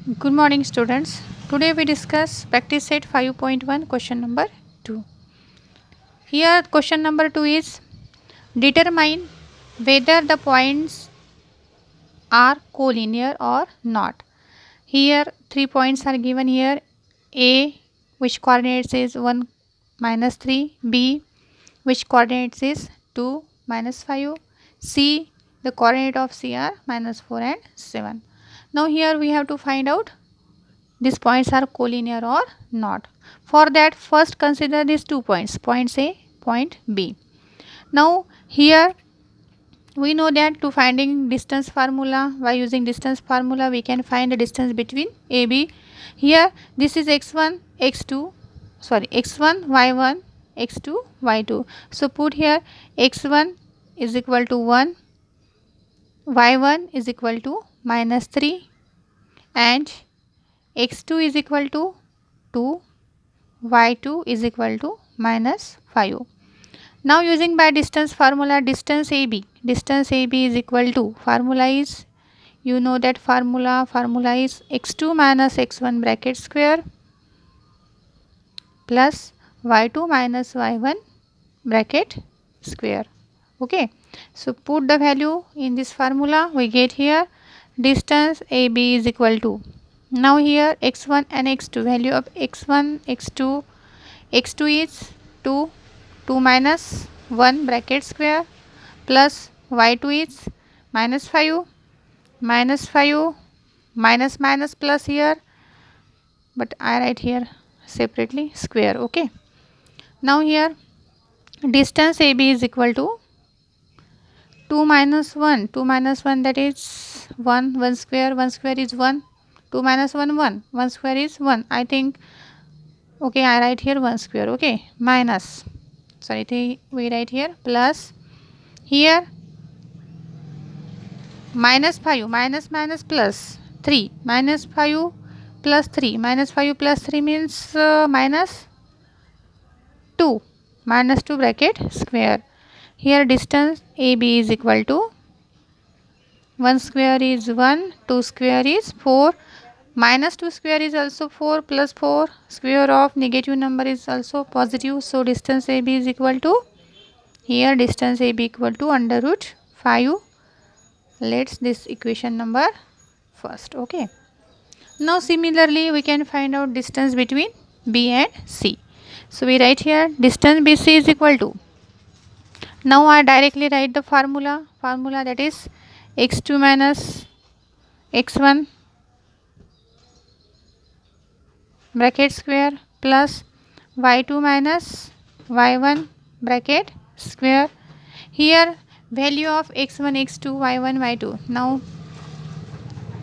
Good morning, students. Today we discuss practice set 5.1 question number 2. Here, question number 2 is determine whether the points are collinear or not. Here, 3 points are given here. A, which coordinates is 1 minus 3. B, which coordinates is 2 minus 5. C, the coordinate of C are minus 4 and 7. Now, here we have to find out these points are collinear or not. For that, first consider these 2 points, point A, point B. Now here we know that to finding distance formula, by using distance formula we can find the distance between AB. Here this is x1 x2 x1 y1 x2 y2. So put here x1 is equal to 1, y1 is equal to minus 3 and x2 is equal to 2, y2 is equal to minus 5. Now using by distance formula, distance AB is equal to, formula is, you know that formula is x2 minus x1 bracket square plus y2 minus y1 bracket square. Okay, so put the value in this formula, we get here distance AB is equal to, now here x1 and x2, value of x1 x2 is 2, 2 minus 1 bracket square plus y2 is minus 5, minus minus plus here, but I write here separately square. Okay, now here distance AB is equal to 2 minus 1, that is 1 square, 1 square is 1, 2 minus 1 square is 1, I think. Okay, I write here 1 square. Okay, minus, sorry, we write here plus here minus 5, minus plus 3, minus 5 plus 3, minus 5 plus 3 means minus 2, minus 2 bracket square. Here distance AB is equal to 1 square is 1, 2 square is 4, minus 2 square is also 4, plus 4 square of negative number is also positive. So distance AB is equal to, here distance AB equal to under root 5. Let's this equation number first. Okay, now similarly we can find out distance between B and C. So we write here distance BC is equal to, now I directly write the formula that is x2 minus x1 bracket square plus y2 minus y1 bracket square. Here value of x1 x2 y1 y2. Now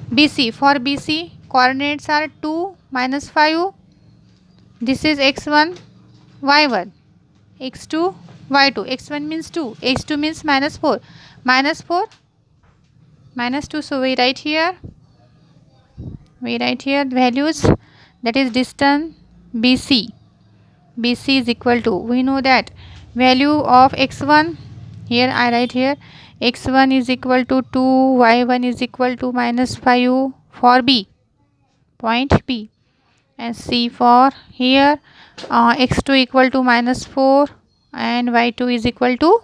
BC, for BC coordinates are 2 minus 5, this is x1 y1, x2 y2, x1 means 2, x2 means minus 4, minus 4 minus 2. So we write here values, that is distance BC is equal to, we know that value of x1, here I write here x1 is equal to 2, y1 is equal to minus 5 for B, point B, and C for here x2 equal to minus 4 and y2 is equal to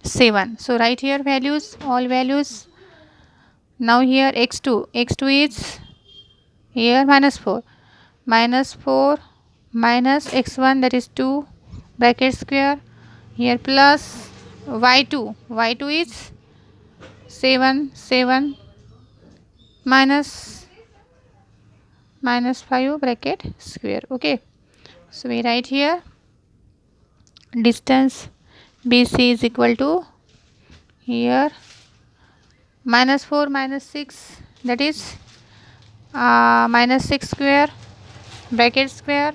7. So write here values, all values. Now here x2 is here minus 4 minus x1, that is 2 bracket square, here plus y2 is 7 minus 5 bracket square. Okay, so we write here distance BC is equal to, here minus 4 minus 6, that is minus 6 square bracket square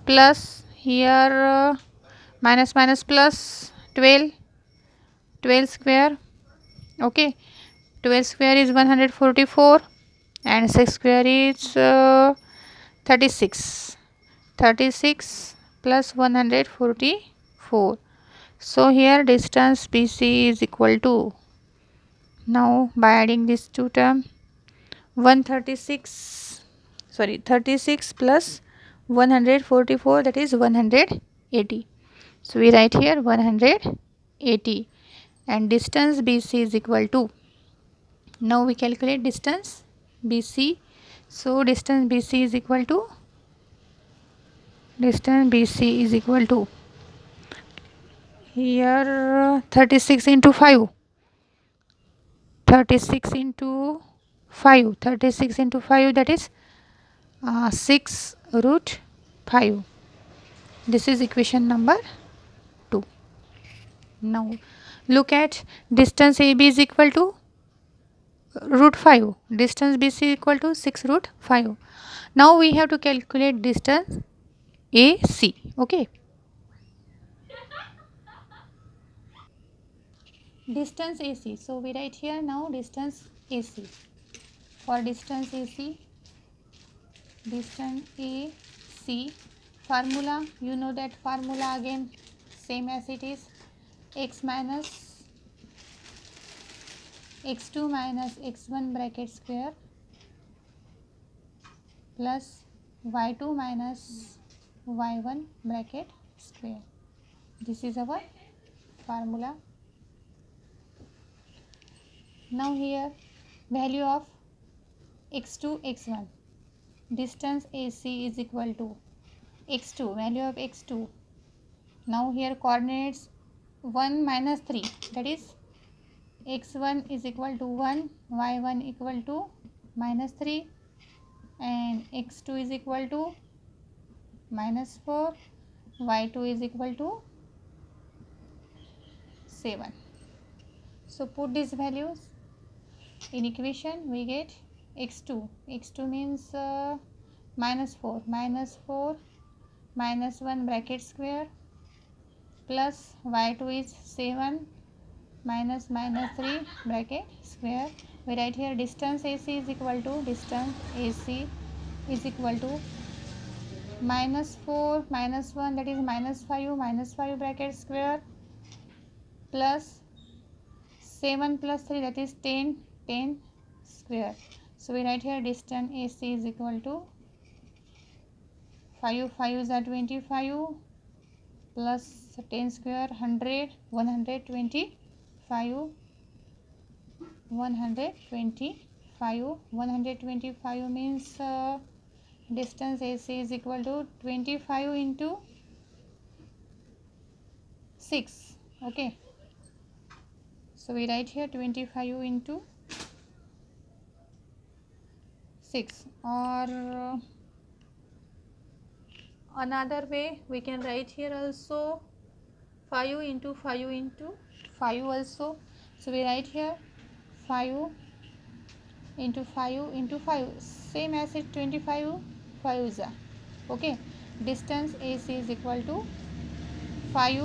plus here minus plus 12 square. Okay, 12 square is 144 and 6 square is 36 plus 144. So here distance BC is equal to Now by adding these two terms, 36 plus 144, that is 180. So we write here 180, and distance BC is equal to, now we calculate distance BC. So distance BC is equal to, here 36 into 5, 36 into 5, 36 into 5, that is 6 root 5. This is equation number 2. Now look at distance AB is equal to root 5, distance BC equal to 6 root 5. Now we have to calculate distance AC. Okay, distance AC. So we write here now distance AC. For distance AC, formula, you know that formula again, same as it is, x minus x2 minus x1 bracket square plus y2 minus y1 bracket square. This is our formula. Now here value of x2 x1, distance AC is equal to x2, value of x2. Now here coordinates 1 minus 3, that is x1 is equal to 1, y1 equal to minus 3, and x2 is equal to minus 4, y2 is equal to 7. So put these values in equation, we get x2 means minus 4 minus 1 bracket square plus y2 is 7 minus 3 bracket square. We write here distance AC is equal to minus 4 minus 1, that is minus 5 bracket square plus 7 plus 3, that is 10 square. So we write here distance AC is equal to 5 is 25 plus 10 square 100, 125 means distance AC is equal to 25 into 6. Okay, so we write here 25 into 6, or another way we can write here also 5 into 5 into 5 also. So we write here 5 into 5 into 5, same as it 25 5 okay. Distance AC is equal to 5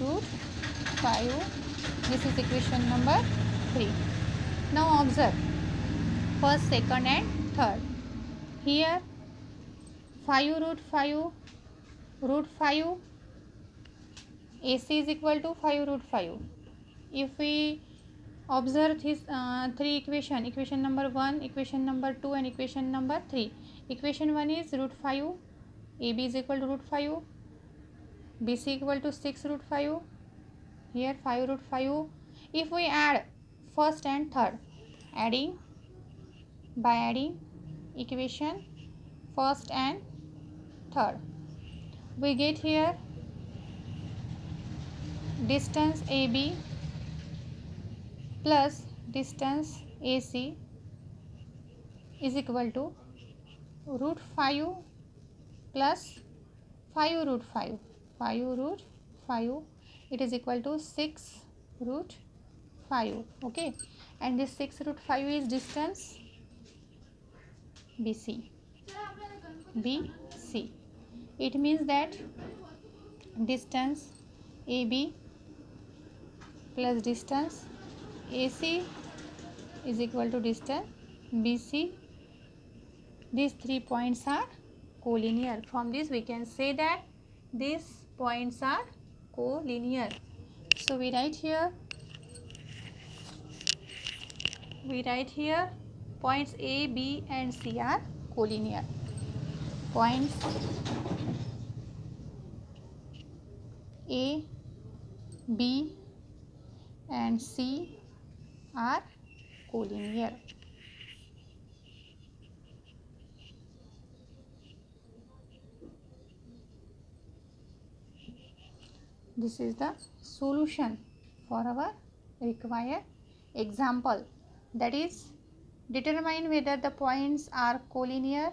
root 5. This is equation number 3. Now observe first, second and third. Here 5 root 5 AC is equal to 5 root 5. If we observe this three equation number 1, equation number 2 and equation number 3. Equation 1 is root 5, AB is equal to root 5, BC equal to 6 root 5, here 5 root 5. If we add first and third, by adding equation first and third, we get here distance AB plus distance AC is equal to root 5 plus 5 root 5, it is equal to 6 root 5. Okay, and this 6 root 5 is distance BC. It means that distance AB plus distance AC is equal to distance BC. These 3 points are collinear. From this we can say that these points are collinear. So we write here we write here points A, B and C are collinear. Points A, B and C are collinear. This is the solution for our required example, that is determine whether the points are collinear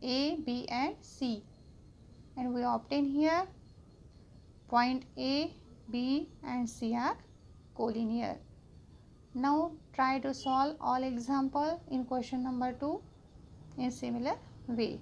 A, B and C, and we obtain here point A, B and C are collinear. Now try to solve all example in question number 2 in similar way.